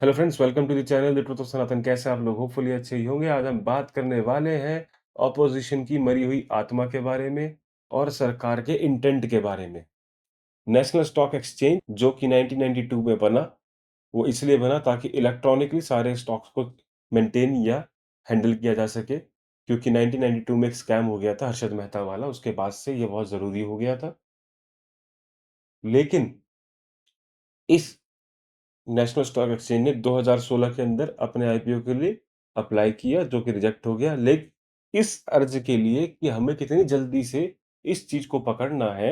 Hello friends, welcome to the channel the truth of Sanatan. कैसे आप लोग? होपफुली अच्छे ही होंगे। आज हम बात करने वाले हैं ऑपोजिशन की मरी हुई आत्मा के बारे में और सरकार के इंटेंट के बारे में। नेशनल स्टॉक एक्सचेंज जो कि 1992 में बना, वो इसलिए बना ताकि इलेक्ट्रॉनिकली सारे स्टॉक्स को मेंटेन या हैंडल किया जा सके, क्योंकि 1992 में एक स्कैम हो गया था हर्षद मेहता वाला। उसके बाद से ये बहुत ज़रूरी हो गया था। लेकिन इस नेशनल स्टॉक एक्सचेंज ने 2016 के अंदर अपने आईपीओ के लिए अप्लाई किया, जो कि रिजेक्ट हो गया। लेकिन इस अर्ज के लिए कि हमें कितनी जल्दी से इस चीज को पकड़ना है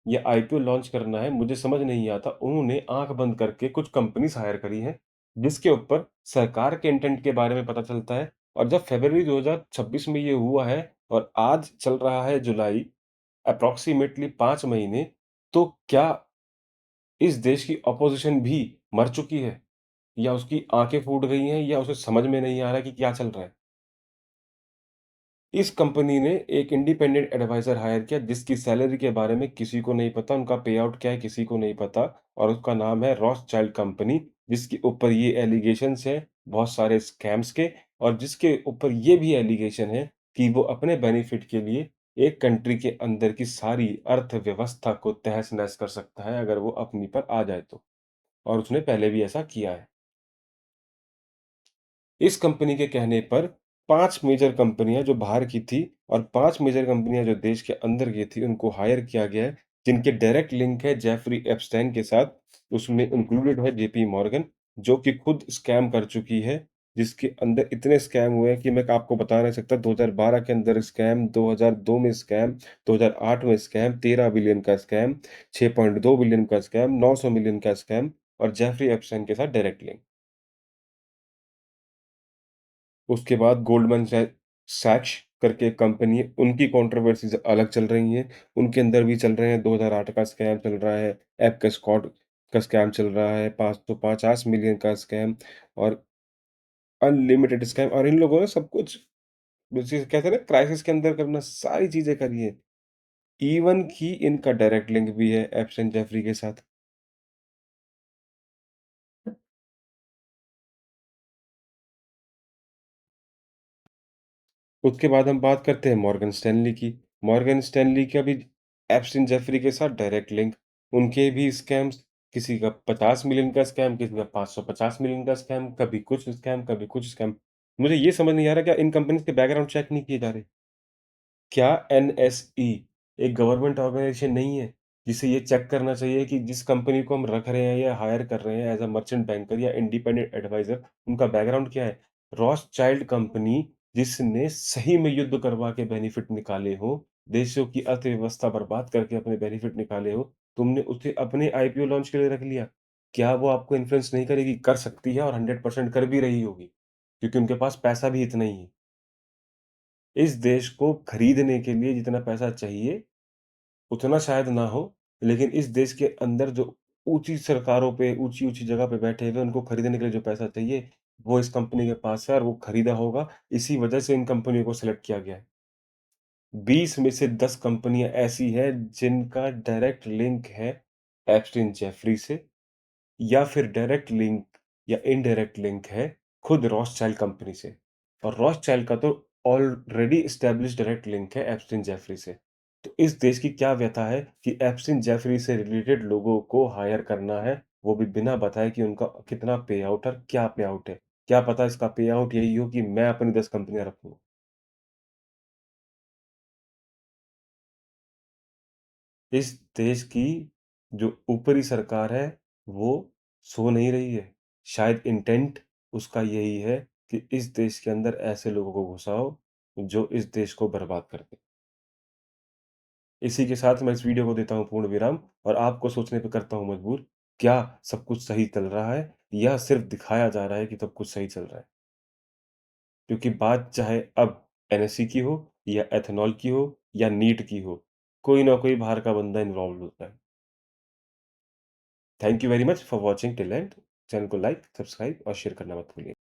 या आईपीओ लॉन्च करना है, मुझे समझ नहीं आता। उन्होंने आंख बंद करके कुछ कंपनीज हायर करी हैं, जिसके ऊपर सरकार के इंटेंट के बारे में पता चलता है। और जब फरवरी 2026 में ये हुआ है और आज चल रहा है जुलाई, अप्रोक्सीमेटली 5 महीने, तो क्या इस देश की ऑपोजिशन भी मर चुकी है या उसकी आँखें फूट गई हैं या उसे समझ में नहीं आ रहा कि क्या चल रहा है? इस कंपनी ने एक इंडिपेंडेंट एडवाइज़र हायर किया, जिसकी सैलरी के बारे में किसी को नहीं पता, उनका पे आउट क्या है किसी को नहीं पता, और उसका नाम है रॉथस्चाइल्ड कंपनी, जिसके ऊपर ये एलिगेशंस हैं बहुत सारे स्कैम्स के, और जिसके ऊपर ये भी एलिगेशन है कि वो अपने बेनिफिट के लिए एक कंट्री के अंदर की सारी अर्थव्यवस्था को तहस-नहस कर सकता है अगर वो अपनी पर आ जाए तो, और उसने पहले भी ऐसा किया है। इस कंपनी के कहने पर 5 मेजर कंपनियाँ जो बाहर की थी और 5 मेजर कंपनियाँ जो देश के अंदर की थी, उनको हायर किया गया है, जिनके डायरेक्ट लिंक है जेफरी एप्स्टाइन के साथ। उसमें इंक्लूडेड है जेपी मॉर्गन, जो कि खुद स्कैम कर चुकी है, जिसके अंदर इतने स्कैम हुए हैं कि मैं आपको बता नहीं सकता। 2012 के अंदर स्कैम, 2002 में स्कैम, 2008 में स्कैम, 13 बिलियन का स्कैम, 6.2 बिलियन का स्कैम, 900 मिलियन का स्कैम, और जेफरी एप्स्टाइन के साथ डायरेक्ट लिंक। उसके बाद गोल्डमैन सैक्स करके एक कंपनी है, उनकी कंट्रोवर्सीज़ अलग चल रही हैं। उनके अंदर भी चल रहे हैं, 2008 का स्कैम चल रहा है, एबकास्कॉड का स्कैम चल रहा है, 550 मिलियन का स्कैम और अनलिमिटेड स्कैम, और इन लोगों ने सब कुछ जिसे कहते हैं ना क्राइसिस के अंदर करना, सारी चीज़ें करी हैं। इवन कि इनका डायरेक्ट लिंक भी है एप्सन जेफरी के साथ। उसके बाद हम बात करते हैं मॉर्गन स्टैनली की। मॉर्गन स्टैनली का भी एप्स्टिन जेफरी के साथ डायरेक्ट लिंक। उनके भी स्कैम्स, किसी का 50 मिलियन का स्कैम, किसी का 550 मिलियन का स्कैम, कभी कुछ स्कैम, कभी कुछ स्कैम। मुझे ये समझ नहीं आ रहा क्या इन कंपनीज़ के बैकग्राउंड चेक नहीं किए जा रहे? क्या एनएसई एक गवर्नमेंट ऑर्गनाइजेशन नहीं है, जिसे ये चेक करना चाहिए कि जिस कंपनी को हम रख रहे हैं या हायर कर रहे हैं एज़ अ मर्चेंट बैंकर या इंडिपेंडेंट एडवाइज़र, उनका बैकग्राउंड क्या है? रॉथस्चाइल्ड कंपनी, जिसने सही में युद्ध करवा के बेनिफिट निकाले हों, देशों की अर्थव्यवस्था बर्बाद करके अपने बेनिफिट निकाले हों, तुमने उसे अपने आईपीओ लॉन्च के लिए रख लिया। क्या वो आपको इन्फ्लुएंस नहीं करेगी? कर सकती है और 100% कर भी रही होगी, क्योंकि उनके पास पैसा भी इतना ही है। इस देश को खरीदने के लिए जितना पैसा चाहिए, उतना शायद ना हो, लेकिन इस देश के अंदर जो ऊँची सरकारों पे, ऊँची-ऊँची जगह पे बैठे हुए हैं, उनको खरीदने के लिए जो पैसा चाहिए, वो इस कंपनी के पास है और वो खरीदा होगा। इसी वजह से इन कंपनियों को सेलेक्ट किया गया है। 20 में से 10 कंपनियाँ ऐसी हैं, जिनका डायरेक्ट लिंक है एप्स्टीन जेफरी से, या फिर डायरेक्ट लिंक या इनडायरेक्ट लिंक है खुद रॉथस्चाइल्ड कंपनी से। और रॉथस्चाइल्ड का तो ऑलरेडी एस्टेब्लिश्ड डायरेक्ट लिंक है एप्स्टीन जेफरी से। तो इस देश की क्या व्यथा है कि एप्स्टीन जेफरी से रिलेटेड लोगों को हायर करना है, वो भी बिना बताए कि उनका कितना पे आउट है, क्या पे आउट है। क्या पता इसका पे आउट यही हो कि मैं अपनी 10 कंपनियाँ रखूँ। इस देश की जो ऊपरी सरकार है, वो सो नहीं रही है। शायद इंटेंट उसका यही है कि इस देश के अंदर ऐसे लोगों को घुसाओ, जो इस देश को बर्बाद कर दें। इसी के साथ मैं इस वीडियो को देता हूँ पूर्ण विराम और आपको सोचने पे करता हूँ मजबूर, क्या सब कुछ सही चल रहा है या सिर्फ़ दिखाया जा रहा है कि सब कुछ सही चल रहा है? क्योंकि बात चाहे अब एनएससी की हो या एथेनॉल की हो या नीट की हो, कोई ना कोई बाहर का बंदा इन्वॉल्वड होता है। Thank you very much for watching till and. Channel को लाइक, सब्सक्राइब और शेयर करना मत भूलिए।